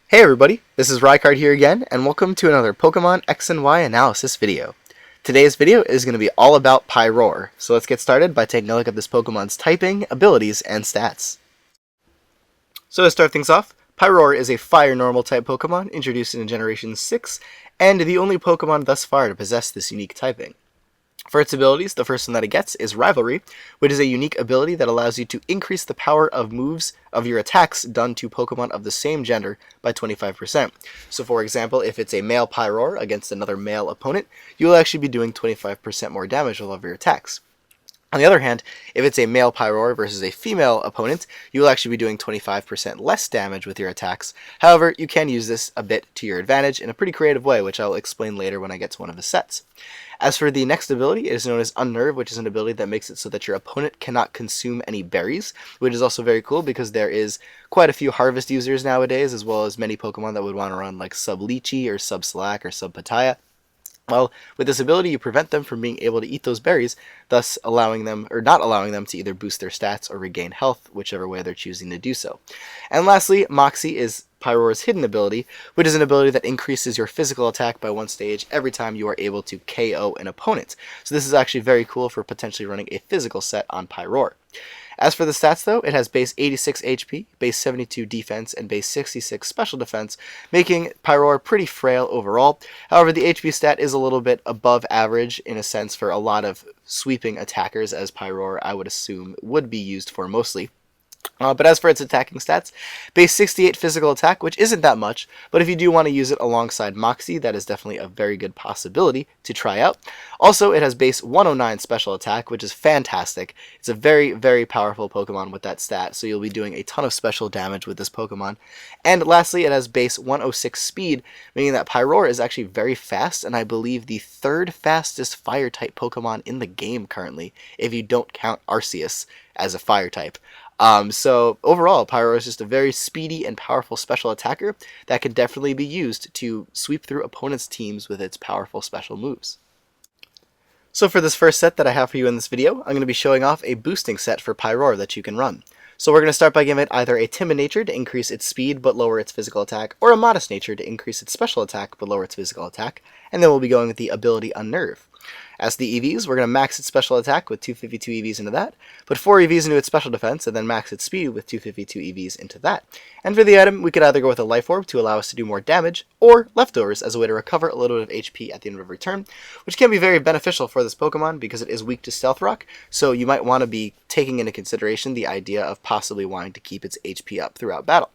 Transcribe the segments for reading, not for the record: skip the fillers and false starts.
Hey everybody, this is Rykard here again, and welcome to another Pokemon X and Y analysis video. Today's video is going to be all about Pyroar, so let's get started by taking a look at this Pokemon's typing, abilities, and stats. So to start things off, Pyroar is a Fire Normal type Pokemon introduced in Generation 6, and the only Pokemon thus far to possess this unique typing. For its abilities, the first one that it gets is Rivalry, which is a unique ability that allows you to increase the power of moves of your attacks done to Pokemon of the same gender by 25%. So for example, if it's a male Pyroar against another male opponent, you will actually be doing 25% more damage with all of your attacks. On the other hand, if it's a male Pyroar versus a female opponent, you will actually be doing 25% less damage with your attacks. However, you can use this a bit to your advantage in a pretty creative way, which I'll explain later when I get to one of the sets. As for the next ability, it is known as Unnerve, which is an ability that makes it so that your opponent cannot consume any berries, which is also very cool because there is quite a few Harvest users nowadays, as well as many Pokemon that would want to run like Sub-Leechy or Sub-Slack or Sub-Pataya. Well, with this ability, you prevent them from being able to eat those berries, thus allowing them, or not allowing them, to either boost their stats or regain health, whichever way they're choosing to do so. And lastly, Moxie is Pyroar's hidden ability, which is an ability that increases your physical attack by one stage every time you are able to KO an opponent. So this is actually very cool for potentially running a physical set on Pyroar. As for the stats though, it has base 86 HP, base 72 defense, and base 66 special defense, making Pyroar pretty frail overall. However, the HP stat is a little bit above average in a sense for a lot of sweeping attackers, as Pyroar I would assume would be used for mostly. But as for its attacking stats, base 68 physical attack, which isn't that much, but if you do want to use it alongside Moxie, that is definitely a very good possibility to try out. Also, it has base 109 special attack, which is fantastic. It's a very, very powerful Pokemon with that stat, so you'll be doing a ton of special damage with this Pokemon. And lastly, it has base 106 speed, meaning that Pyroar is actually very fast, and I believe the third fastest Fire-type Pokemon in the game currently, if you don't count Arceus as a Fire-type. So overall, Pyroar is just a very speedy and powerful special attacker that can definitely be used to sweep through opponents' teams with its powerful special moves. So for this first set that I have for you in this video, I'm going to be showing off a boosting set for Pyroar that you can run. So we're going to start by giving it either a timid nature to increase its speed but lower its physical attack, or a modest nature to increase its special attack but lower its physical attack, and then we'll be going with the ability Unnerve. As the EVs, we're going to max its special attack with 252 EVs into that, put 4 EVs into its special defense, and then max its speed with 252 EVs into that. And for the item, we could either go with a Life Orb to allow us to do more damage, or Leftovers as a way to recover a little bit of HP at the end of every turn, which can be very beneficial for this Pokemon because it is weak to Stealth Rock, so you might want to be taking into consideration the idea of possibly wanting to keep its HP up throughout battle.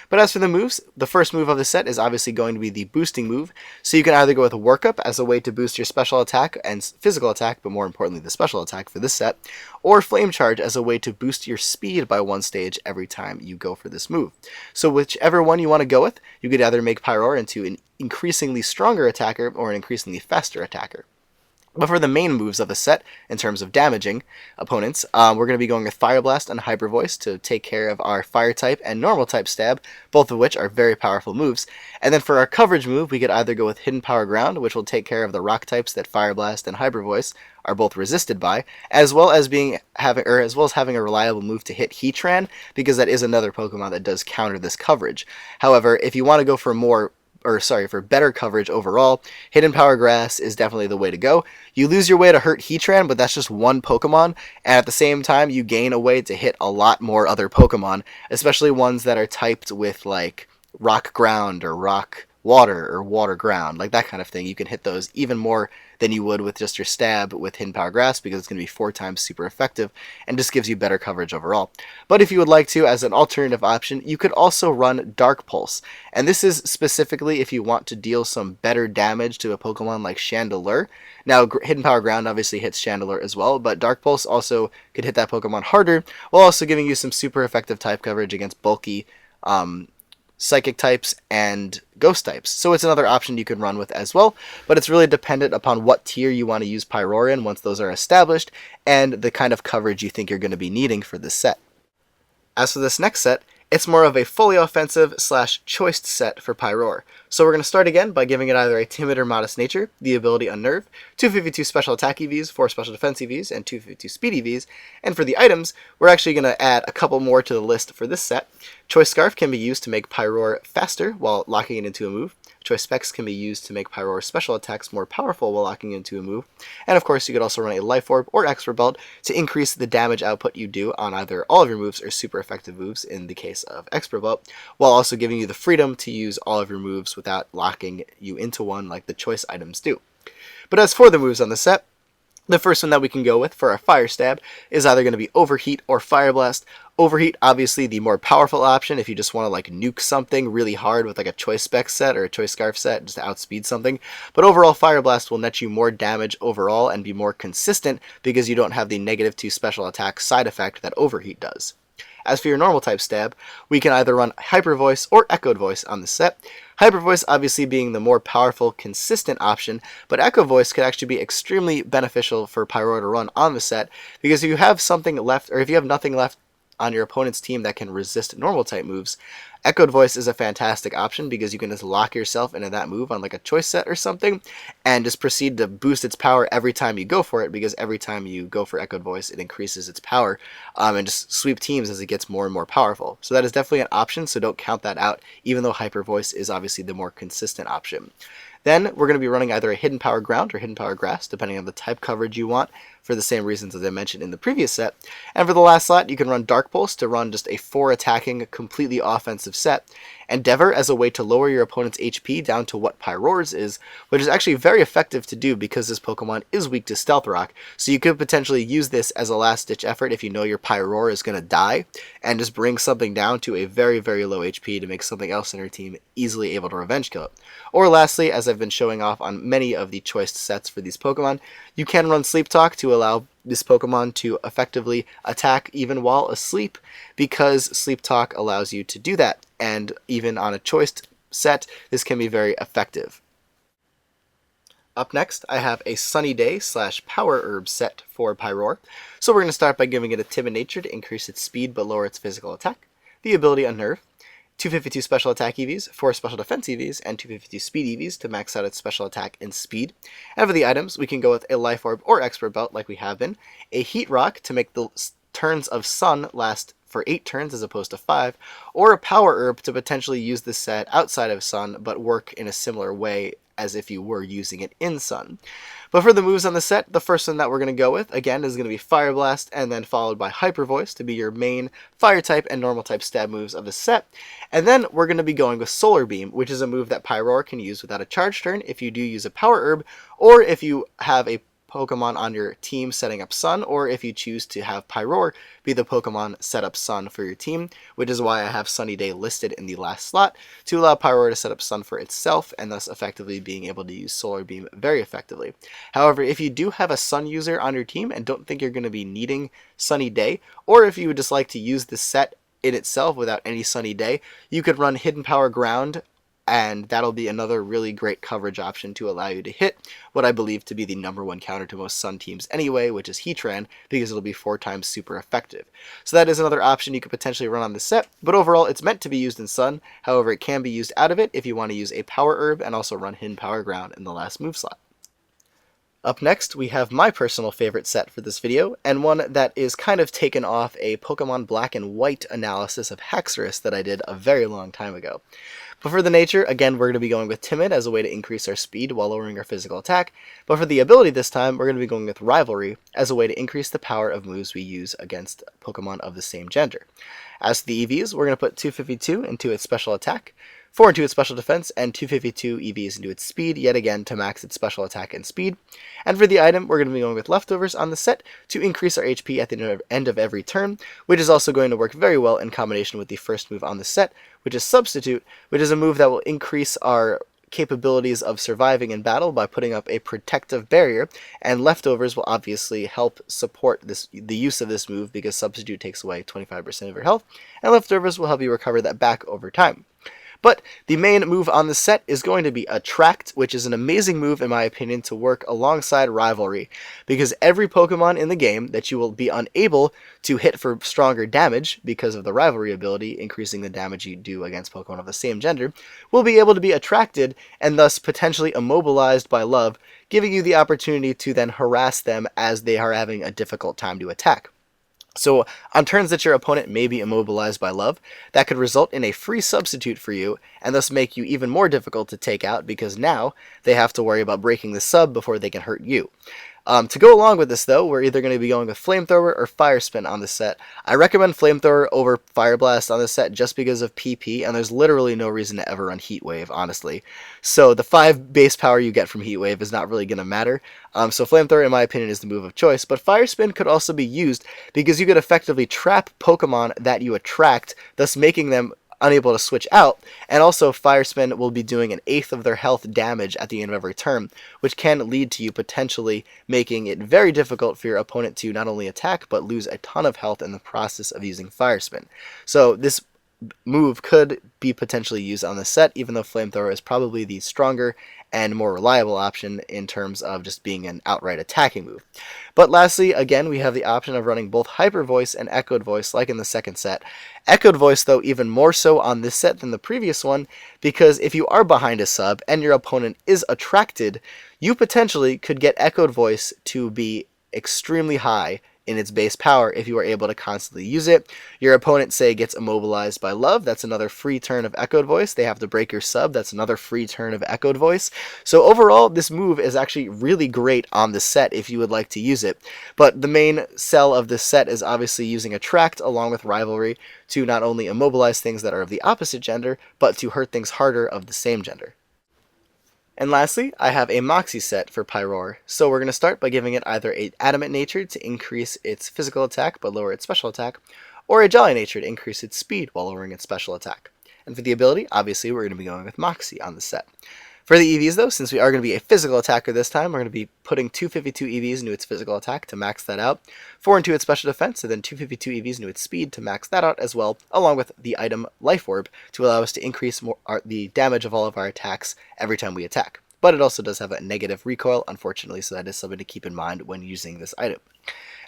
But as for the moves, the first move of the set is obviously going to be the boosting move, so you can either go with a Workup as a way to boost your special attack and physical attack, but more importantly the special attack for this set, or Flame Charge as a way to boost your speed by one stage every time you go for this move. So whichever one you want to go with, you could either make Pyroar into an increasingly stronger attacker or an increasingly faster attacker. But for the main moves of the set, in terms of damaging opponents, we're going to be going with Fire Blast and Hyper Voice to take care of our Fire-type and Normal-type Stab, both of which are very powerful moves. And then for our coverage move, we could either go with Hidden Power Ground, which will take care of the Rock-types that Fire Blast and Hyper Voice are both resisted by, as well as having a reliable move to hit Heatran, because that is another Pokemon that does counter this coverage. However, if you want to go for for better coverage overall, Hidden Power Grass is definitely the way to go. You lose your way to hurt Heatran, but that's just one Pokemon, and at the same time, you gain a way to hit a lot more other Pokemon, especially ones that are typed with, like, Rock Ground or Rock Water or Water Ground, like that kind of thing. You can hit those even more than you would with just your stab with Hidden Power Grass, because it's going to be 4 times super effective and just gives you better coverage overall. But if you would like to, as an alternative option, you could also run Dark Pulse, and this is specifically if you want to deal some better damage to a Pokemon like Chandelure. Now, Hidden Power Ground obviously hits Chandelure as well, but Dark Pulse also could hit that Pokemon harder, while also giving you some super effective type coverage against bulky Psychic types and Ghost types. So it's another option you can run with as well, but it's really dependent upon what tier you want to use Pyroar in once those are established, and the kind of coverage you think you're going to be needing for this set. As for this next set, It's more of a fully offensive / choiced set for Pyroar. So we're going to start again by giving it either a timid or modest nature, the ability Unnerve, 252 special attack EVs, 4 special defense EVs, and 252 speed EVs. And for the items, we're actually going to add a couple more to the list for this set. Choice Scarf can be used to make Pyroar faster while locking it into a move. Choice Specs can be used to make Pyroar special attacks more powerful while locking into a move. And of course, you could also run a Life Orb or Expert Belt to increase the damage output you do on either all of your moves or super effective moves in the case of Expert Belt, while also giving you the freedom to use all of your moves without locking you into one like the choice items do. But as for the moves on the set, the first one that we can go with for our Fire Stab is either going to be Overheat or Fire Blast. Overheat, obviously the more powerful option if you just want to like nuke something really hard with like a Choice Spec set or a Choice Scarf set just to outspeed something. But overall, Fire Blast will net you more damage overall and be more consistent because you don't have the -2 special attack side effect that Overheat does. As for your normal type stab, we can either run Hyper Voice or Echoed Voice on the set. Hyper Voice obviously being the more powerful, consistent option, but Echo Voice could actually be extremely beneficial for Pyroar to run on the set, because if you have something left, or if you have nothing left on your opponent's team that can resist normal type moves, Echoed Voice is a fantastic option because you can just lock yourself into that move on like a choice set or something and just proceed to boost its power every time you go for it, because every time you go for Echoed Voice it increases its power, and just sweep teams as it gets more and more powerful. So that is definitely an option, so don't count that out, even though Hyper Voice is obviously the more consistent option. Then we're going to be running either a Hidden Power Ground or Hidden Power Grass, depending on the type coverage you want, for the same reasons as I mentioned in the previous set. And for the last slot, you can run Dark Pulse to run just a 4 attacking, completely offensive set. Endeavor as a way to lower your opponent's HP down to what Pyroar's is, which is actually very effective to do because this Pokemon is weak to Stealth Rock, so you could potentially use this as a last-ditch effort if you know your Pyroar is going to die, and just bring something down to a very, very low HP to make something else in your team easily able to revenge kill it. Or lastly, as I've been showing off on many of the choice sets for these Pokemon, you can run Sleep Talk to allow this Pokemon to effectively attack even while asleep, because Sleep Talk allows you to do that, and even on a choiced set, this can be very effective. Up next, I have a Sunny Day / Power Herb set for Pyroar. So we're going to start by giving it a timid nature to increase its speed but lower its physical attack, the ability Unnerve, 252 special attack EVs, 4 special defense EVs, and 252 speed EVs to max out its special attack and speed. And for the items, we can go with a Life Orb or Expert Belt like we have been, a Heat Rock to make the turns of Sun last for 8 turns as opposed to 5, or a Power Herb to potentially use this set outside of Sun but work in a similar way as if you were using it in Sun. But for the moves on the set, the first one that we're going to go with, again, is going to be Fire Blast, and then followed by Hyper Voice to be your main Fire type and Normal type stab moves of the set. And then we're going to be going with Solar Beam, which is a move that Pyroar can use without a charge turn if you do use a Power Herb, or if you have a Pokemon on your team setting up Sun, or if you choose to have Pyroar be the Pokemon set up Sun for your team, which is why I have Sunny Day listed in the last slot, to allow Pyroar to set up Sun for itself, and thus effectively being able to use Solar Beam very effectively. However, if you do have a Sun user on your team and don't think you're going to be needing Sunny Day, or if you would just like to use the set in itself without any Sunny Day, you could run Hidden Power Ground, and that'll be another really great coverage option to allow you to hit what I believe to be the #1 counter to most Sun teams anyway, which is Heatran, because it'll be 4 times super effective. So that is another option you could potentially run on the set, but overall it's meant to be used in Sun. However, it can be used out of it if you want to use a Power Herb and also run Hidden Power Ground in the last move slot. Up next, we have my personal favorite set for this video, and one that is kind of taken off a Pokemon Black and White analysis of Haxorus that I did a very long time ago. But for the nature, again, we're going to be going with Timid as a way to increase our speed while lowering our physical attack. But for the ability this time, we're going to be going with Rivalry as a way to increase the power of moves we use against Pokemon of the same gender. As for the EVs, we're going to put 252 into its special attack, 4 into its special defense, and 252 EVs into its speed, yet again to max its special attack and speed. And for the item, we're going to be going with Leftovers on the set to increase our HP at the end of every turn, which is also going to work very well in combination with the first move on the set, which is Substitute, which is a move that will increase our capabilities of surviving in battle by putting up a protective barrier, and Leftovers will obviously help support the use of this move because Substitute takes away 25% of your health, and Leftovers will help you recover that back over time. But the main move on this set is going to be Attract, which is an amazing move in my opinion to work alongside Rivalry, because every Pokemon in the game that you will be unable to hit for stronger damage because of the Rivalry ability, increasing the damage you do against Pokemon of the same gender, will be able to be attracted and thus potentially immobilized by love, giving you the opportunity to then harass them as they are having a difficult time to attack. So, on turns that your opponent may be immobilized by love, that could result in a free substitute for you, and thus make you even more difficult to take out because now they have to worry about breaking the sub before they can hurt you. To go along with this, though, we're either going to be going with Flamethrower or Fire Spin on this set. I recommend Flamethrower over Fire Blast on this set just because of PP, and there's literally no reason to ever run Heat Wave, honestly. So the 5 base power you get from Heat Wave is not really going to matter. So Flamethrower, in my opinion, is the move of choice. But Fire Spin could also be used because you could effectively trap Pokemon that you attract, thus making them unable to switch out, and also Fire Spin will be doing 1/8 of their health damage at the end of every turn, which can lead to you potentially making it very difficult for your opponent to not only attack, but lose a ton of health in the process of using Fire Spin. So this move could be potentially used on the set, even though Flamethrower is probably the stronger and more reliable option in terms of just being an outright attacking move. But lastly, again, we have the option of running both Hyper Voice and Echoed Voice like in the second set. Echoed Voice, though, even more so on this set than the previous one, because if you are behind a sub and your opponent is attracted, you potentially could get Echoed Voice to be extremely high in its base power if you are able to constantly use it. Your opponent, say, gets immobilized by love, that's another free turn of Echoed Voice. They have to break your sub, that's another free turn of Echoed Voice. So overall, this move is actually really great on the set if you would like to use it. But the main sell of this set is obviously using Attract along with Rivalry to not only immobilize things that are of the opposite gender, but to hurt things harder of the same gender. And lastly, I have a Moxie Set for Pyroar. So we're going to start by giving it either a Adamant Nature to increase its physical attack but lower its special attack, or a Jolly Nature to increase its speed while lowering its special attack. And for the ability, obviously we're going to be going with Moxie on the set. For the EVs though, since we are going to be a physical attacker this time, we're going to be putting 252 EVs into its physical attack to max that out, 4 into its special defense, and then 252 EVs into its speed to max that out as well, along with the item Life Orb to allow us to increase the damage of all of our attacks every time we attack. But it also does have a negative recoil, unfortunately, so that is something to keep in mind when using this item.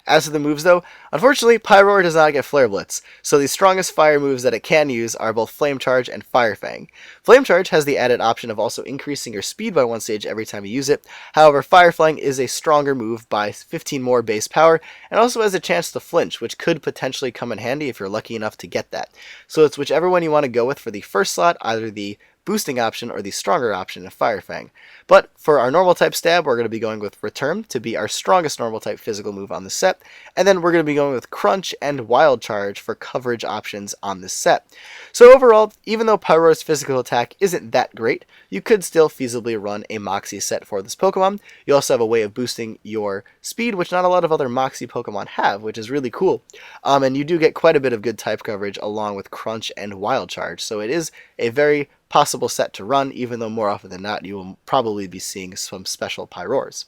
As for the moves though, unfortunately Pyroar does not get Flare Blitz, so the strongest fire moves that it can use are both Flame Charge and Fire Fang. Flame Charge has the added option of also increasing your speed by 1 stage every time you use it, however Fire Fang is a stronger move by 15 more base power, and also has a chance to flinch, which could potentially come in handy if you're lucky enough to get that. So it's whichever one you want to go with for the first slot, either the boosting option or the stronger option of Fire Fang. But for our normal type stab, we're going to be going with Return to be our strongest normal type physical move on the set, and then we're going to be going with Crunch and Wild Charge for coverage options on this set. So overall, even though Pyroar's physical attack isn't that great, you could still feasibly run a Moxie set for this Pokemon. You also have a way of boosting your speed, which not a lot of other Moxie Pokemon have, which is really cool. And you do get quite a bit of good type coverage along with Crunch and Wild Charge, so it is a very possible set to run, even though more often than not you will probably be seeing some special Pyroars.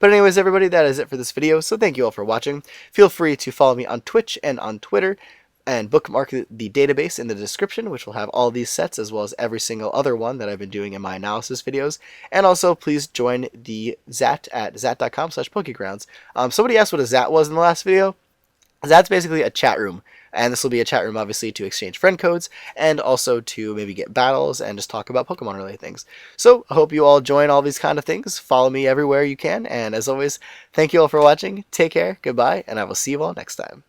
But anyways everybody, that is it for this video, so thank you all for watching. Feel free to follow me on Twitch and on Twitter, and bookmark the database in the description, which will have all these sets as well as every single other one that I've been doing in my analysis videos. And also please join the Zat at zat.com/pokegrounds. Somebody asked what a Zat was in the last video. That's basically a chat room, and this will be a chat room obviously to exchange friend codes and also to maybe get battles and just talk about Pokemon related things. So I hope you all join all these kind of things. Follow me everywhere you can, and as always, thank you all for watching. Take care, goodbye, and I will see you all next time.